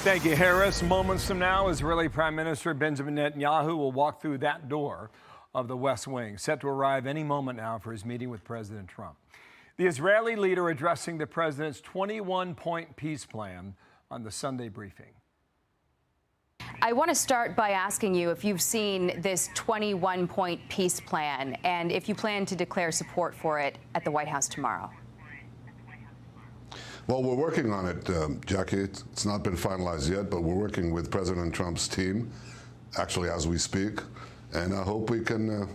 Thank you, Harris. Moments from now, Israeli Prime Minister Benjamin Netanyahu will walk through that door of the West Wing, set to arrive any moment now for his meeting with President Trump. The Israeli leader addressing the president's 21-point peace plan on the Sunday briefing. I want to start by asking you if you've seen this 21-point peace plan and if you plan to declare support for it at the White House tomorrow. Well, we're working on it, Jackie. It's not been finalized yet, but we're working with President Trump's team, actually as we speak, and I hope we can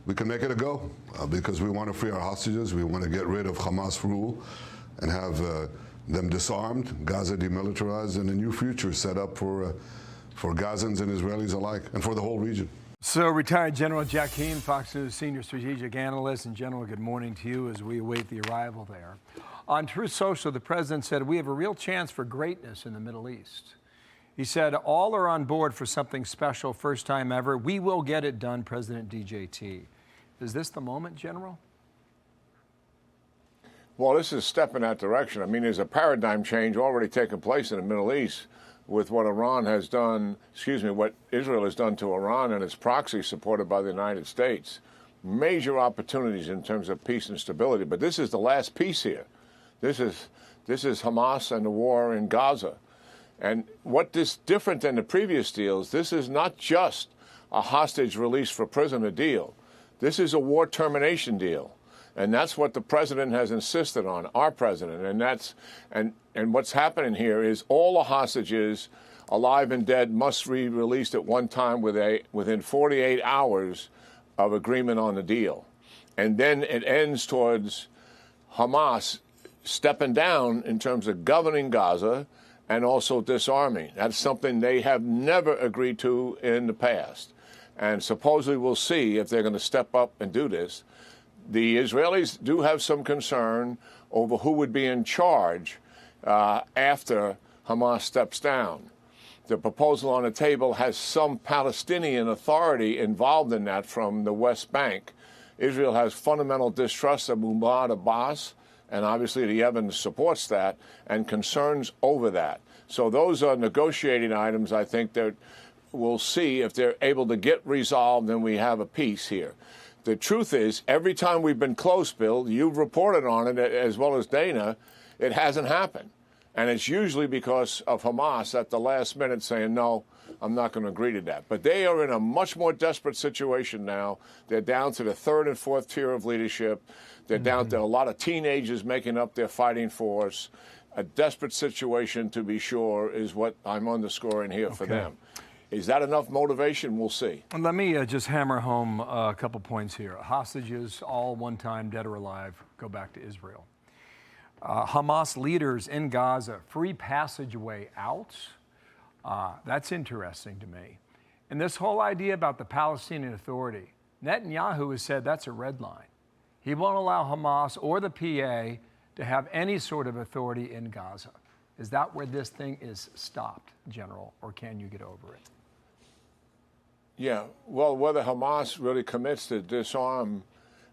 make it a go because we want to free our hostages. We want to get rid of Hamas rule and have them disarmed, Gaza demilitarized, and a new future set up for Gazans and Israelis alike, and for the whole region. So, retired General Jack Keane, Fox News senior strategic analyst, and General, good morning to you as we await the arrival there. On Truth Social, the president said, "We have a real chance for greatness in the Middle East." He said, "All are on board for something special, first time ever. We will get it done, President DJT." Is this the moment, General? Well, this is a step in that direction. I mean, there's a paradigm change already taking place in the Middle East with what Iran has done, what Israel has done to Iran and its proxy supported by the United States. Major opportunities in terms of peace and stability. But this is the last piece here. This is Hamas and the war in Gaza. And what is different than the previous deals, this is not just a hostage release for prisoner deal. This is a war termination deal. And that's what the president has insisted on, our president. And what's happening here is all the hostages, alive and dead, must be released at one time within 48 hours of agreement on the deal. And then it ends towards Hamas stepping down in terms of governing Gaza and also disarming. That's something they have never agreed to in the past. And supposedly we'll see if they're going to step up and do this. The Israelis do have some concern over who would be in charge after Hamas steps down. The proposal on the table has some Palestinian authority involved in that from the West Bank. Israel has fundamental distrust of Mahmoud Abbas, and obviously the evidence supports that, and concerns over that. So those are negotiating items I think that we'll see if they're able to get resolved and we have a peace here. The truth is, every time we've been close, Bill, you've reported on it as well as Dana, it hasn't happened. And it's usually because of Hamas at the last minute saying, no, I'm not going to agree to that. But they are in a much more desperate situation now. They're down to the third and fourth tier of leadership. They're down to a lot of teenagers making up their fighting force. A desperate situation, to be sure, is what I'm underscoring here for them. Is that enough motivation? We'll see. Let me just hammer home a couple points here. Hostages, all one time, dead or alive, go back to Israel. Hamas leaders in Gaza, free passageway out. That's interesting to me. And this whole idea about the Palestinian Authority, Netanyahu has said that's a red line. He won't allow Hamas or the PA to have any sort of authority in Gaza. Is that where this thing is stopped, General, or can you get over it? Yeah, well, whether Hamas really commits to disarm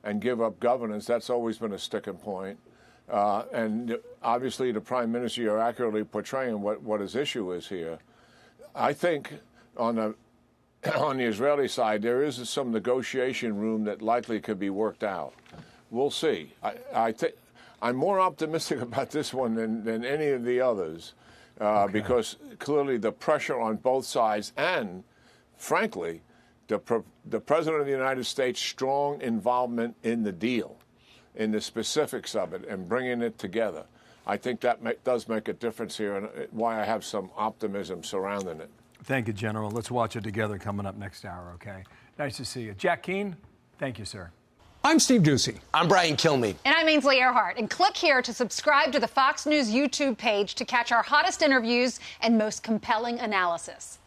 and give up governance, that's always been a sticking point. And obviously the Prime Minister, you're accurately portraying what his issue is here. I think on the Israeli side, there is some negotiation room that likely could be worked out. We'll see. I'm more optimistic about this one than any of the others because clearly the pressure on both sides and, frankly, the President of the United States' strong involvement in the deal, in the specifics of it and bringing it together. I think that does make a difference here and why I have some optimism surrounding it. Thank you, General. Let's watch it together coming up next hour, okay? Nice to see you. Jack Keane, thank you, sir. I'm Steve Doocy. I'm Brian Kilmeade. And I'm Ainsley Earhart. And click here to subscribe to the Fox News YouTube page to catch our hottest interviews and most compelling analysis.